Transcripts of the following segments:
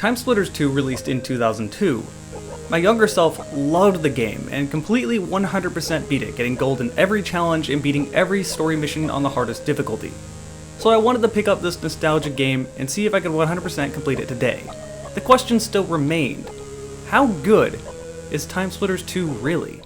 TimeSplitters 2 released in 2002. My younger self loved the game and completely 100% beat it, getting gold in every challenge and beating every story mission on the hardest difficulty. So I wanted to pick up this nostalgic game and see if I could 100% complete it today. The question still remained: how good is TimeSplitters 2 really?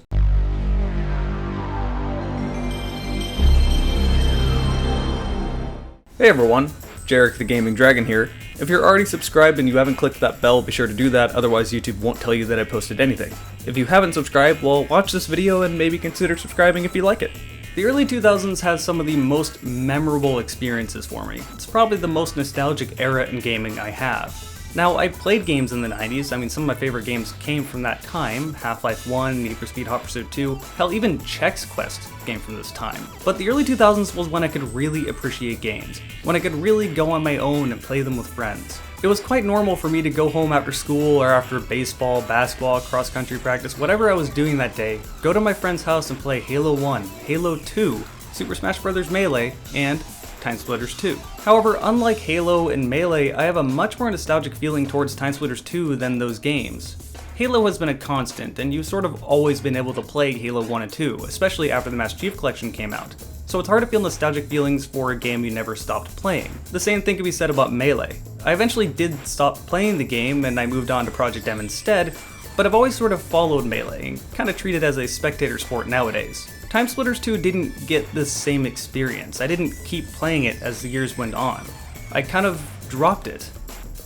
Hey everyone, Jarek the Gaming Dragon here. If you're already subscribed and you haven't clicked that bell, be sure to do that, otherwise YouTube won't tell you that I posted anything. If you haven't subscribed, well, watch this video and maybe consider subscribing if you like it. The early 2000s has some of the most memorable experiences for me. It's probably the most nostalgic era in gaming I have. Now, I played games in the 90s, some of my favorite games came from that time. Half-Life 1, Need for Speed Hot Pursuit 2, hell, even Chex Quest came from this time. But the early 2000s was when I could really appreciate games, when I could really go on my own and play them with friends. It was quite normal for me to go home after school or after baseball, basketball, cross-country practice, whatever I was doing that day, go to my friend's house and play Halo 1, Halo 2, Super Smash Bros. Melee, and TimeSplitters 2. However, unlike Halo and Melee, I have a much more nostalgic feeling towards TimeSplitters 2 than those games. Halo has been a constant, and you've sort of always been able to play Halo 1 and 2, especially after the Master Chief Collection came out. So it's hard to feel nostalgic feelings for a game you never stopped playing. The same thing can be said about Melee. I eventually did stop playing the game and I moved on to Project M instead, but I've always sort of followed Melee and kind of treat it as a spectator sport nowadays. TimeSplitters 2 didn't get this same experience. I didn't keep playing it as the years went on. I kind of dropped it,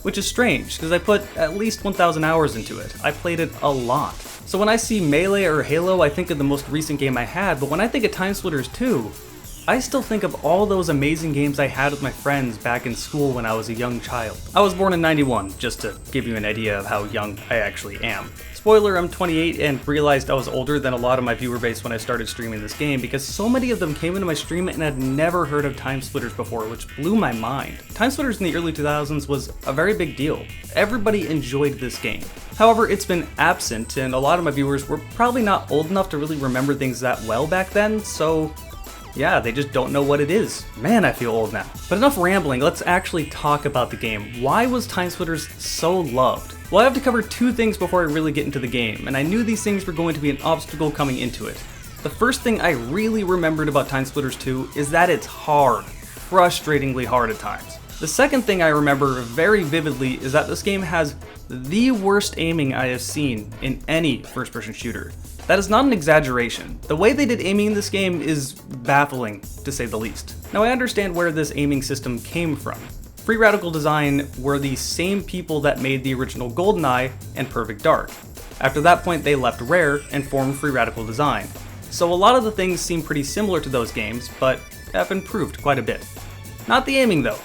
which is strange because I put at least 1,000 hours into it. I played it a lot. So when I see Melee or Halo, I think of the most recent game I had, but when I think of TimeSplitters 2, I still think of all those amazing games I had with my friends back in school when I was a young child. I was born in '91, just to give you an idea of how young I actually am. Spoiler, I'm 28 and realized I was older than a lot of my viewer base when I started streaming this game because so many of them came into my stream and had never heard of TimeSplitters before, which blew my mind. TimeSplitters in the early 2000s was a very big deal. Everybody enjoyed this game. However, it's been absent and a lot of my viewers were probably not old enough to really remember things that well back then, so yeah, they just don't know what it is. Man, I feel old now. But enough rambling, let's actually talk about the game. Why was TimeSplitters so loved? Well, I have to cover two things before I really get into the game, and I knew these things were going to be an obstacle coming into it. The first thing I really remembered about TimeSplitters 2 is that it's hard. Frustratingly hard at times. The second thing I remember very vividly is that this game has the worst aiming I have seen in any first-person shooter. That is not an exaggeration. The way they did aiming in this game is baffling, to say the least. Now I understand where this aiming system came from. Free Radical Design were the same people that made the original GoldenEye and Perfect Dark. After that point they left Rare and formed Free Radical Design. So a lot of the things seem pretty similar to those games, but have improved quite a bit. Not the aiming though.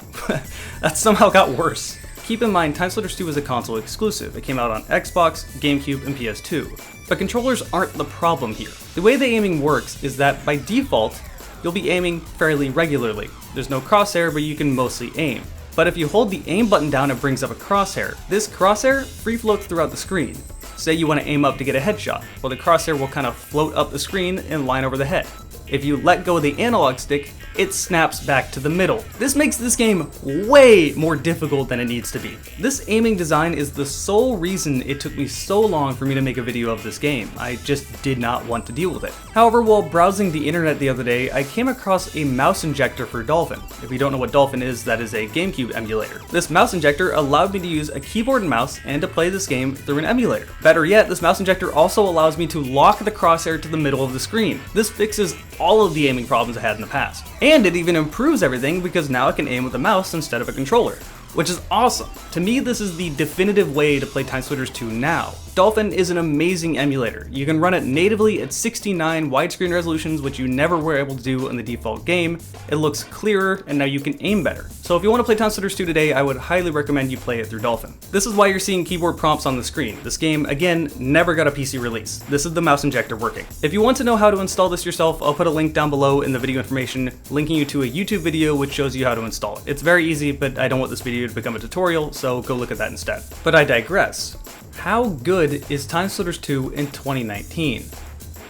That somehow got worse. Keep in mind, TimeSplitters 2 is a console exclusive. It came out on Xbox, GameCube, and PS2. But controllers aren't the problem here. The way the aiming works is that by default, you'll be aiming fairly regularly. There's no crosshair, but you can mostly aim. But if you hold the aim button down, it brings up a crosshair. This crosshair free floats throughout the screen. Say you want to aim up to get a headshot. Well, the crosshair will kind of float up the screen and line over the head. If you let go of the analog stick, it snaps back to the middle. This makes this game way more difficult than it needs to be. This aiming design is the sole reason it took me so long for me to make a video of this game. I just did not want to deal with it. However, while browsing the internet the other day, I came across a mouse injector for Dolphin. If you don't know what Dolphin is, that is a GameCube emulator. This mouse injector allowed me to use a keyboard and mouse and to play this game through an emulator. Better yet, this mouse injector also allows me to lock the crosshair to the middle of the screen. This fixes all of the aiming problems I had in the past. And it even improves everything because now I can aim with a mouse instead of a controller, which is awesome. To me, this is the definitive way to play TimeSplitters 2 now. Dolphin is an amazing emulator. You can run it natively at 69 widescreen resolutions, which you never were able to do in the default game. It looks clearer, and now you can aim better. So if you want to play TimeSplitters 2 today, I would highly recommend you play it through Dolphin. This is why you're seeing keyboard prompts on the screen. This game, again, never got a PC release. This is the mouse injector working. If you want to know how to install this yourself, I'll put a link down below in the video information, linking you to a YouTube video which shows you how to install it. It's very easy, but I don't want this video to become a tutorial, so go look at that instead. But I digress. How good is TimeSplitters 2 in 2019?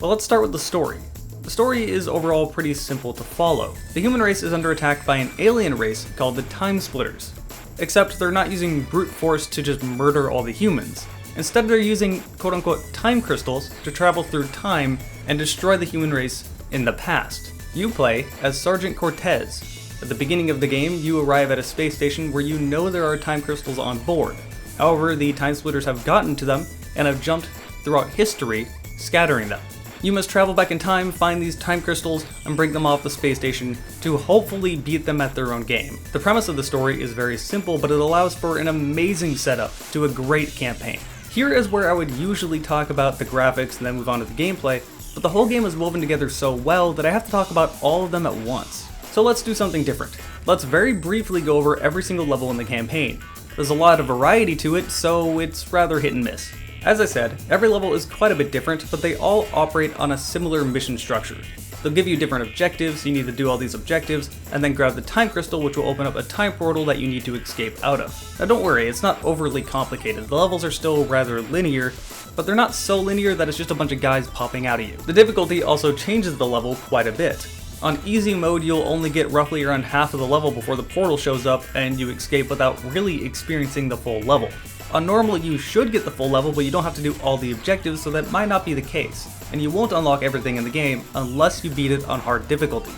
Well, let's start with the story. The story is overall pretty simple to follow. The human race is under attack by an alien race called the TimeSplitters. except they're not using brute force to just murder all the humans. Instead, they're using quote-unquote time crystals to travel through time and destroy the human race in the past. You play as Sergeant Cortez. At the beginning of the game, you arrive at a space station where you know there are time crystals on board. However, the TimeSplitters have gotten to them and have jumped throughout history, scattering them. You must travel back in time, find these time crystals, and bring them off the space station to hopefully beat them at their own game. The premise of the story is very simple, but it allows for an amazing setup to a great campaign. Here is where I would usually talk about the graphics and then move on to the gameplay, but the whole game is woven together so well that I have to talk about all of them at once. So let's do something different. Let's very briefly go over every single level in the campaign. There's a lot of variety to it, so it's rather hit and miss. As I said, every level is quite a bit different, but they all operate on a similar mission structure. They'll give you different objectives, you need to do all these objectives, and then grab the time crystal, which will open up a time portal that you need to escape out of. Now don't worry, it's not overly complicated. The levels are still rather linear, but they're not so linear that it's just a bunch of guys popping out at you. The difficulty also changes the level quite a bit. On easy mode, you'll only get roughly around half of the level before the portal shows up and you escape without really experiencing the full level. On normal, you should get the full level, but you don't have to do all the objectives, so that might not be the case. And you won't unlock everything in the game unless you beat it on hard difficulty,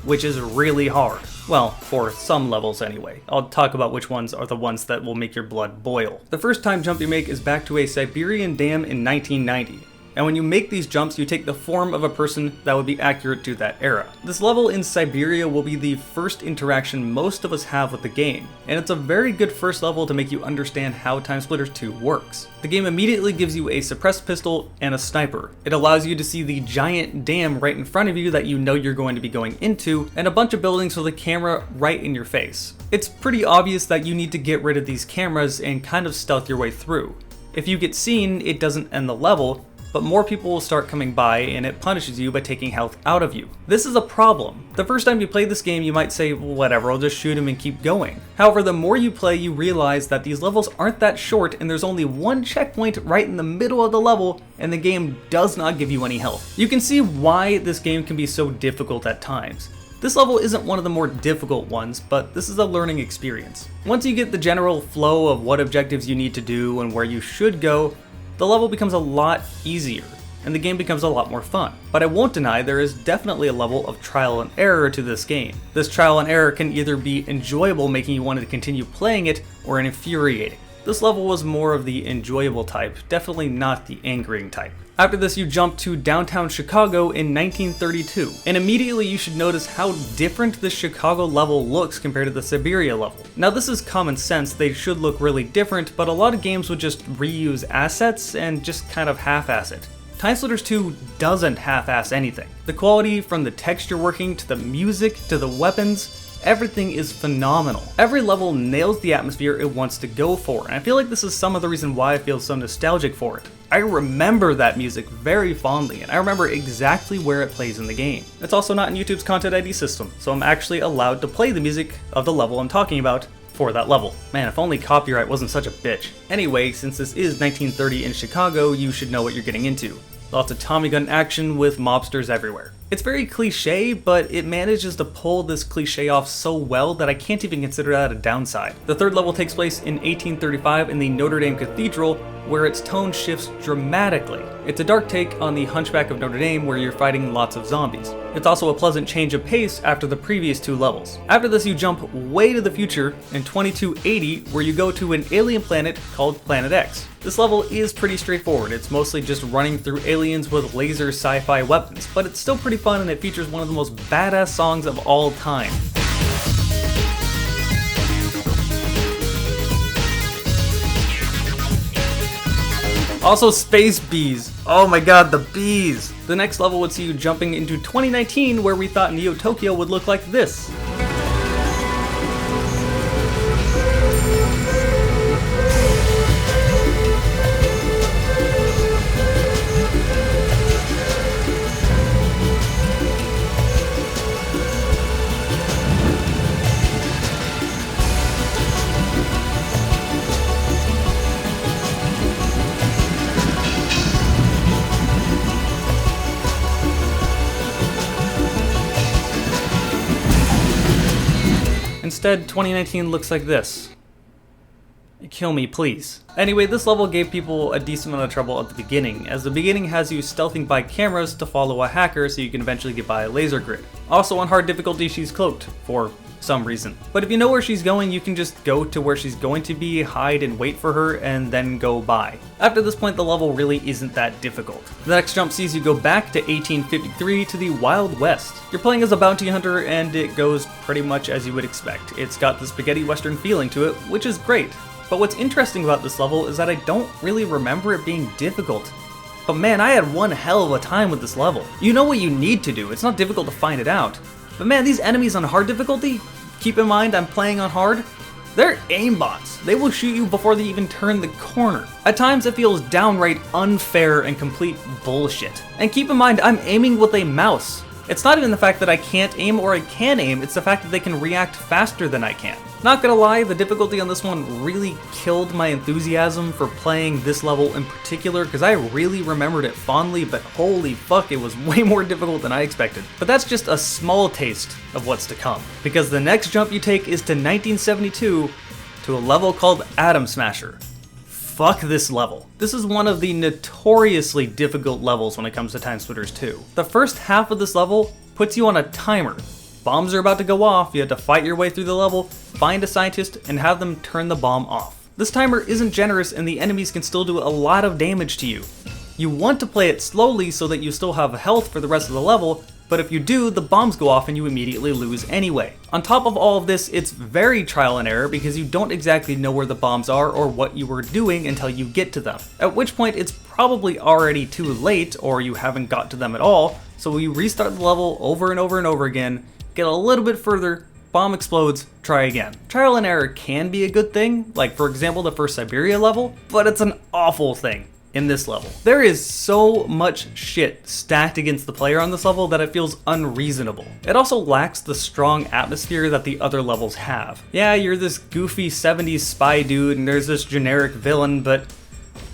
which is really hard. Well, for some levels anyway. I'll talk about which ones are the ones that will make your blood boil. The first time jump you make is back to a Siberian dam in 1990. And when you make these jumps, you take the form of a person that would be accurate to that era. This level in Siberia will be the first interaction most of us have with the game, and it's a very good first level to make you understand how TimeSplitters 2 works. The game immediately gives you a suppressed pistol and a sniper. It allows you to see the giant dam right in front of you that you know you're going to be going into, and a bunch of buildings with a camera right in your face. It's pretty obvious that you need to get rid of these cameras and kind of stealth your way through. If you get seen, it doesn't end the level, but more people will start coming by and it punishes you by taking health out of you. This is a problem. The first time you play this game, you might say, well, whatever, I'll just shoot him and keep going. However, the more you play, you realize that these levels aren't that short and there's only one checkpoint right in the middle of the level and the game does not give you any health. You can see why this game can be so difficult at times. This level isn't one of the more difficult ones, but this is a learning experience. Once you get the general flow of what objectives you need to do and where you should go, the level becomes a lot easier, and the game becomes a lot more fun. But I won't deny there is definitely a level of trial and error to this game. This trial and error can either be enjoyable, making you want to continue playing it, or infuriating. This level was more of the enjoyable type, definitely not the angering type. After this, you jump to downtown Chicago in 1932, and immediately you should notice how different the Chicago level looks compared to the Siberia level. Now this is common sense, they should look really different, but a lot of games would just reuse assets and just kind of half-ass it. TimeSplitters 2 doesn't half-ass anything. The quality from the texture working to the music to the weapons, everything is phenomenal. Every level nails the atmosphere it wants to go for, and I feel like this is some of the reason why I feel so nostalgic for it. I remember that music very fondly, and I remember exactly where it plays in the game. It's also not in YouTube's Content ID system, so I'm actually allowed to play the music of the level I'm talking about for that level. Man, if only copyright wasn't such a bitch. Anyway, since this is 1930 in Chicago, you should know what you're getting into. Lots of Tommy gun action with mobsters everywhere. It's very cliche, but it manages to pull this cliche off so well that I can't even consider that a downside. The third level takes place in 1835 in the Notre Dame Cathedral, where its tone shifts dramatically. It's a dark take on the Hunchback of Notre Dame where you're fighting lots of zombies. It's also a pleasant change of pace after the previous two levels. After this, you jump way to the future in 2280, where you go to an alien planet called Planet X. This level is pretty straightforward. It's mostly just running through aliens with laser sci-fi weapons, but it's still pretty fun and it features one of the most badass songs of all time. Also space bees. Oh my god, the bees! The next level would see you jumping into 2019, where we thought Neo Tokyo would look like this. Instead, 2019 looks like this. Kill me, please. Anyway, this level gave people a decent amount of trouble at the beginning, as the beginning has you stealthing by cameras to follow a hacker so you can eventually get by a laser grid. Also on hard difficulty, she's cloaked, for some reason. But if you know where she's going, you can just go to where she's going to be, hide and wait for her, and then go by. After this point, the level really isn't that difficult. The next jump sees you go back to 1853 to the Wild West. You're playing as a bounty hunter, and it goes pretty much as you would expect. It's got the spaghetti western feeling to it, which is great. But what's interesting about this level is that I don't really remember it being difficult. But man, I had one hell of a time with this level. You know what you need to do, it's not difficult to find it out. But man, these enemies on hard difficulty, keep in mind I'm playing on hard, they're aimbots. They will shoot you before they even turn the corner. At times it feels downright unfair and complete bullshit. And keep in mind, I'm aiming with a mouse. It's not even the fact that I can't aim or I can aim, it's the fact that they can react faster than I can. Not gonna lie, the difficulty on this one really killed my enthusiasm for playing this level in particular, because I really remembered it fondly, but holy fuck, it was way more difficult than I expected. But that's just a small taste of what's to come, because the next jump you take is to 1972 to a level called Atom Smasher. Fuck this level. This is one of the notoriously difficult levels when it comes to TimeSplitters 2. The first half of this level puts you on a timer. Bombs are about to go off, you have to fight your way through the level, find a scientist, and have them turn the bomb off. This timer isn't generous and the enemies can still do a lot of damage to you. You want to play it slowly so that you still have health for the rest of the level, but if you do, the bombs go off and you immediately lose anyway. On top of all of this, it's very trial and error because you don't exactly know where the bombs are or what you were doing until you get to them. At which point it's probably already too late or you haven't got to them at all, so you restart the level over and over and over again, get a little bit further, bomb explodes, try again. Trial and error can be a good thing, like for example the first Siberia level, but it's an awful thing in this level. There is so much shit stacked against the player on this level that it feels unreasonable. It also lacks the strong atmosphere that the other levels have. Yeah, you're this goofy 70s spy dude and there's this generic villain, but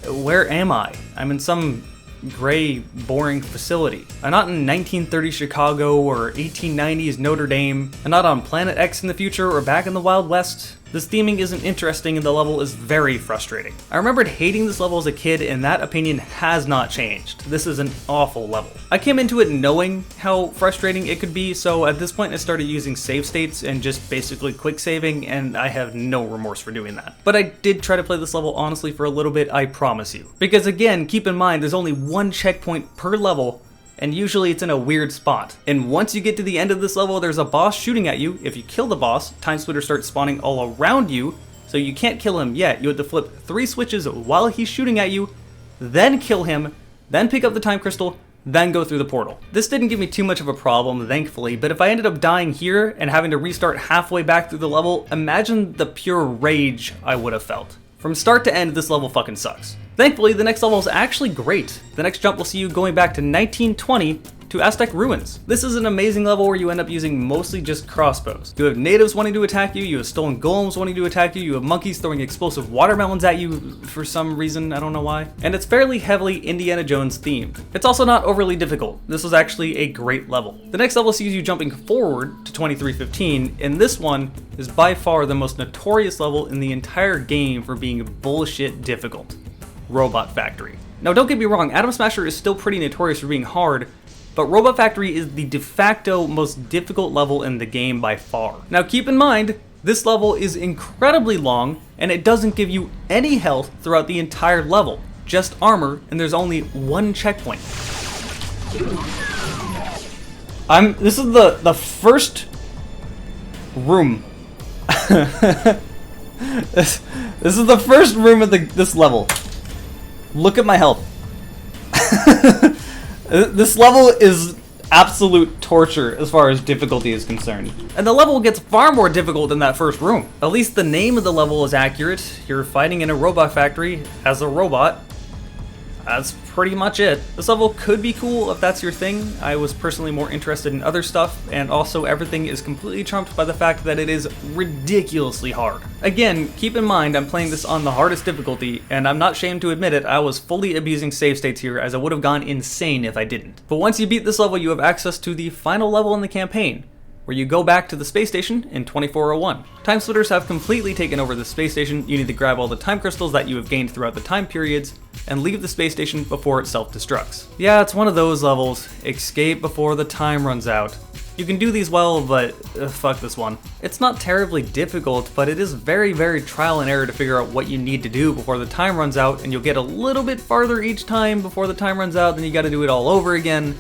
where am I? I'm in some gray, boring facility. I'm not in 1930s Chicago or 1890s Notre Dame. I'm not on Planet X in the future or back in the Wild West. This theming isn't interesting and the level is very frustrating. I remembered hating this level as a kid and that opinion has not changed. This is an awful level. I came into it knowing how frustrating it could be, so at this point I started using save states and just basically quick saving, and I have no remorse for doing that. But I did try to play this level honestly for a little bit, I promise you. Because again, keep in mind there's only one checkpoint per level, and usually it's in a weird spot. And once you get to the end of this level, there's a boss shooting at you. If you kill the boss, TimeSplitters start spawning all around you, so you can't kill him yet. You have to flip 3 switches while he's shooting at you, then kill him, then pick up the time crystal, then go through the portal. This didn't give me too much of a problem, thankfully, but if I ended up dying here and having to restart halfway back through the level, imagine the pure rage I would have felt. From start to end, this level fucking sucks. Thankfully, the next level is actually great. The next jump will see you going back to 1920 to Aztec ruins. This is an amazing level where you end up using mostly just crossbows. You have natives wanting to attack you, you have stolen golems wanting to attack you, you have monkeys throwing explosive watermelons at you for some reason, I don't know why. And it's fairly heavily Indiana Jones themed. It's also not overly difficult. This was actually a great level. The next level sees you jumping forward to 2315, and this one is by far the most notorious level in the entire game for being bullshit difficult. Robot Factory. Now don't get me wrong, Atom Smasher is still pretty notorious for being hard, but Robot Factory is the de facto most difficult level in the game by far. Now keep in mind, this level is incredibly long, and it doesn't give you any health throughout the entire level, just armor, and there's only one checkpoint. This is the first room. This is the first room of this level. Look at my health. This level is absolute torture as far as difficulty is concerned. And the level gets far more difficult in that first room. At least the name of the level is accurate. You're fighting in a robot factory as a robot. That's pretty much it. This level could be cool if that's your thing. I was personally more interested in other stuff, and also everything is completely trumped by the fact that it is ridiculously hard. Again, keep in mind I'm playing this on the hardest difficulty, and I'm not ashamed to admit it, I was fully abusing save states here as I would have gone insane if I didn't. But once you beat this level, you have access to the final level in the campaign. where you go back to the space station in 2401. TimeSplitters have completely taken over the space station. You need to grab all the time crystals that you have gained throughout the time periods and leave the space station before it self-destructs. Yeah, it's one of those levels. Escape before the time runs out. You can do these well, but fuck this one. It's not terribly difficult, but it is very, very trial and error to figure out what you need to do before the time runs out, and you'll get a little bit farther each time before the time runs out, then you gotta do it all over again.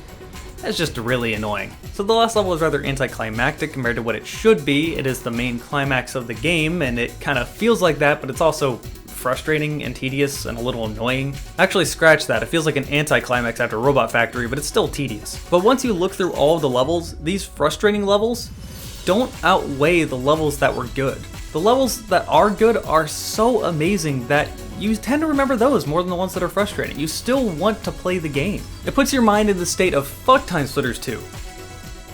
That's just really annoying. So the last level is rather anticlimactic compared to what it should be. It is the main climax of the game, and it kind of feels like that, but it's also frustrating and tedious and a little annoying. Actually, scratch that. It feels like an anticlimax after Robot Factory, but it's still tedious. But once you look through all of the levels, these frustrating levels don't outweigh the levels that were good. The levels that are good are so amazing that you tend to remember those more than the ones that are frustrating. You still want to play the game. It puts your mind in the state of fuck TimeSplitters 2.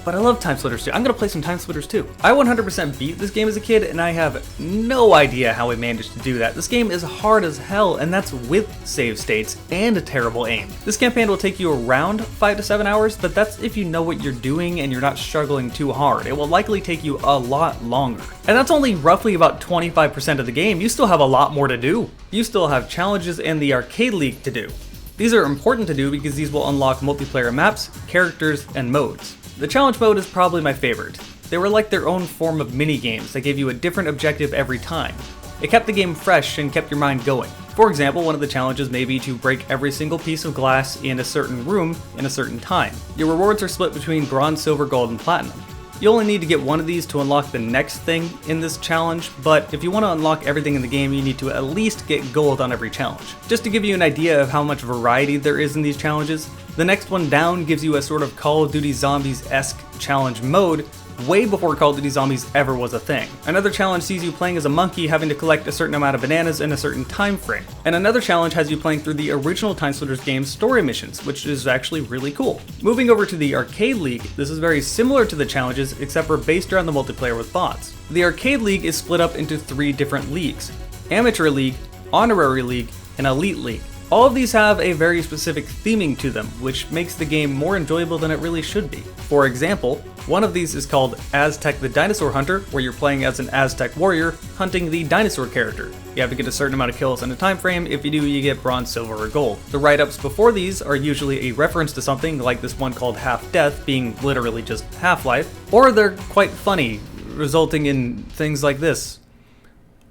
But I love TimeSplitters 2. I'm gonna play some TimeSplitters 2. I 100% beat this game as a kid, and I have no idea how I managed to do that. This game is hard as hell, and that's with save states and a terrible aim. This campaign will take you around 5 to 7 hours, but that's if you know what you're doing and you're not struggling too hard. It will likely take you a lot longer. And that's only roughly about 25% of the game. You still have a lot more to do. You still have challenges and the arcade league to do. These are important to do because these will unlock multiplayer maps, characters, and modes. The challenge mode is probably my favorite. They were like their own form of mini-games that gave you a different objective every time. It kept the game fresh and kept your mind going. For example, one of the challenges may be to break every single piece of glass in a certain room in a certain time. Your rewards are split between bronze, silver, gold, and platinum. You only need to get one of these to unlock the next thing in this challenge, but if you want to unlock everything in the game, you need to at least get gold on every challenge. Just to give you an idea of how much variety there is in these challenges, the next one down gives you a sort of Call of Duty Zombies-esque challenge mode, way before Call of Duty Zombies ever was a thing. Another challenge sees you playing as a monkey having to collect a certain amount of bananas in a certain time frame. And another challenge has you playing through the original TimeSplitters game's story missions, which is actually really cool. Moving over to the Arcade League, this is very similar to the challenges except for based around the multiplayer with bots. The Arcade League is split up into 3 different leagues: Amateur League, Honorary League, and Elite League. All of these have a very specific theming to them, which makes the game more enjoyable than it really should be. For example, one of these is called Aztec the Dinosaur Hunter, where you're playing as an Aztec warrior hunting the dinosaur character. You have to get a certain amount of kills in a time frame. If you do, you get bronze, silver, or gold. The write-ups before these are usually a reference to something, like this one called Half Death, being literally just Half-Life, or they're quite funny, resulting in things like this.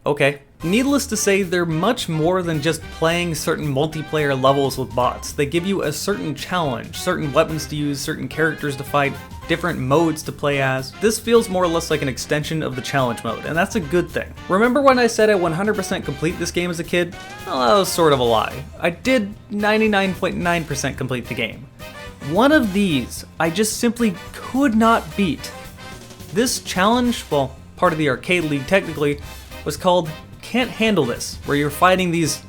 Okay. Needless to say, they're much more than just playing certain multiplayer levels with bots. They give you a certain challenge, certain weapons to use, certain characters to fight, different modes to play as. This feels more or less like an extension of the challenge mode, and that's a good thing. Remember when I said I 100% complete this game as a kid? Well, that was sort of a lie. I did 99.9% complete the game. One of these I just simply could not beat. This challenge, well, part of the Arcade League technically, was called Can't Handle This, where you're fighting these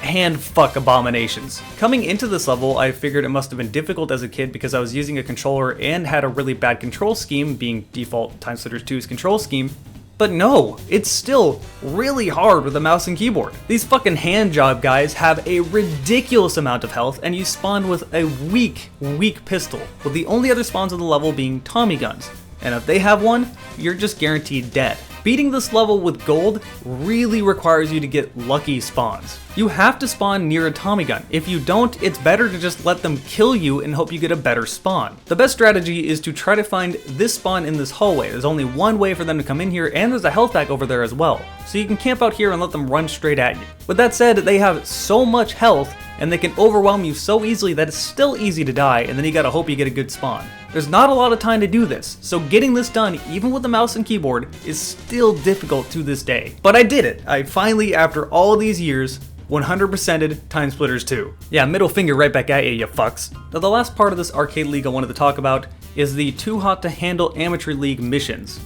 hand-fuck abominations. Coming into this level, I figured it must have been difficult as a kid because I was using a controller and had a really bad control scheme, being default TimeSplitters 2's control scheme. But no, it's still really hard with a mouse and keyboard. These fucking hand job guys have a ridiculous amount of health, and you spawn with a weak pistol, with the only other spawns on the level being Tommy guns. And if they have one, you're just guaranteed dead. Beating this level with gold really requires you to get lucky spawns. You have to spawn near a Tommy gun. If you don't, it's better to just let them kill you and hope you get a better spawn. The best strategy is to try to find this spawn in this hallway. There's only one way for them to come in here, and there's a health pack over there as well. So you can camp out here and let them run straight at you. With that said, they have so much health and they can overwhelm you so easily that it's still easy to die, and then you gotta hope you get a good spawn. There's not a lot of time to do this, so getting this done, even with the mouse and keyboard, is still difficult to this day. But I did it. I finally, after all these years, 100%ed TimeSplitters 2. Yeah, middle finger right back at you fucks. Now the last part of this Arcade League I wanted to talk about is the Too Hot to Handle Amateur League missions.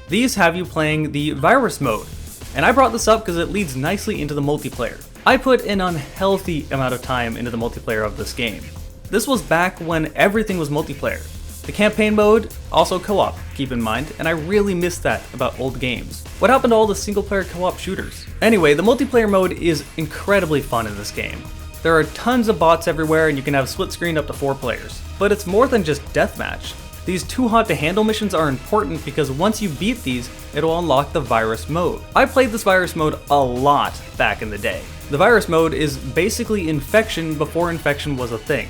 These have you playing the virus mode, and I brought this up because it leads nicely into the multiplayer. I put an unhealthy amount of time into the multiplayer of this game. This was back when everything was multiplayer. The campaign mode, also co-op, keep in mind, and I really miss that about old games. What happened to all the single-player co-op shooters? Anyway, the multiplayer mode is incredibly fun in this game. There are tons of bots everywhere and you can have split screen up to 4 players. But it's more than just deathmatch. These too hot to handle missions are important because once you beat these, it'll unlock the virus mode. I played this virus mode a lot back in the day. The virus mode is basically infection before infection was a thing.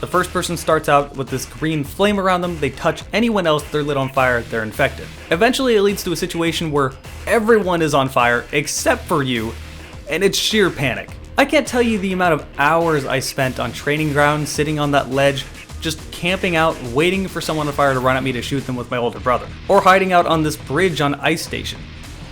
The first person starts out with this green flame around them, they touch anyone else, they're lit on fire, they're infected. Eventually it leads to a situation where everyone is on fire except for you, and it's sheer panic. I can't tell you the amount of hours I spent on training ground, sitting on that ledge, just camping out, waiting for someone on fire to run at me to shoot them with my older brother, or hiding out on this bridge on Ice Station.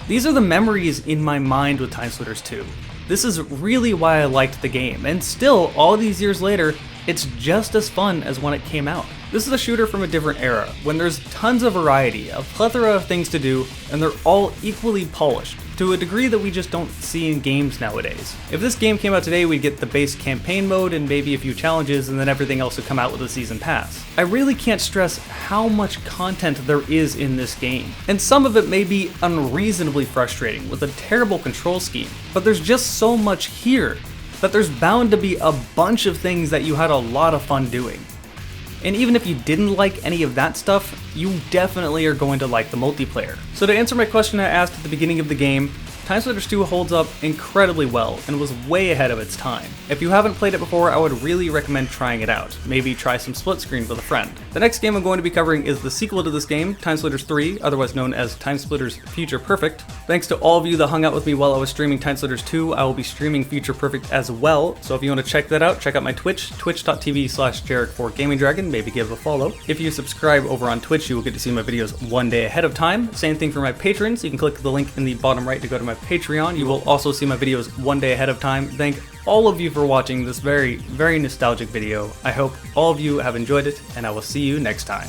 These are the memories in my mind with TimeSplitters 2. This is really why I liked the game, and still, all these years later, it's just as fun as when it came out. This is a shooter from a different era, when there's tons of variety, a plethora of things to do, and they're all equally polished, to a degree that we just don't see in games nowadays. If this game came out today, we'd get the base campaign mode and maybe a few challenges, and then everything else would come out with a season pass. I really can't stress how much content there is in this game, and some of it may be unreasonably frustrating with a terrible control scheme, but there's just so much here that there's bound to be a bunch of things that you had a lot of fun doing. And even if you didn't like any of that stuff, you definitely are going to like the multiplayer. So to answer my question I asked at the beginning of the game, TimeSplitters 2 holds up incredibly well and was way ahead of its time. If you haven't played it before, I would really recommend trying it out. Maybe try some split screen with a friend. The next game I'm going to be covering is the sequel to this game, TimeSplitters 3, otherwise known as TimeSplitters Future Perfect. Thanks to all of you that hung out with me while I was streaming TimeSplitters 2, I will be streaming Future Perfect as well, so if you want to check that out, check out my Twitch, twitch.tv/Jarek4GamingDragon, maybe give a follow. If you subscribe over on Twitch, you will get to see my videos one day ahead of time. Same thing for my patrons, you can click the link in the bottom right to go to my Patreon. You will also see my videos one day ahead of time. Thank all of you for watching this very, very nostalgic video. I hope all of you have enjoyed it, and I will see you next time.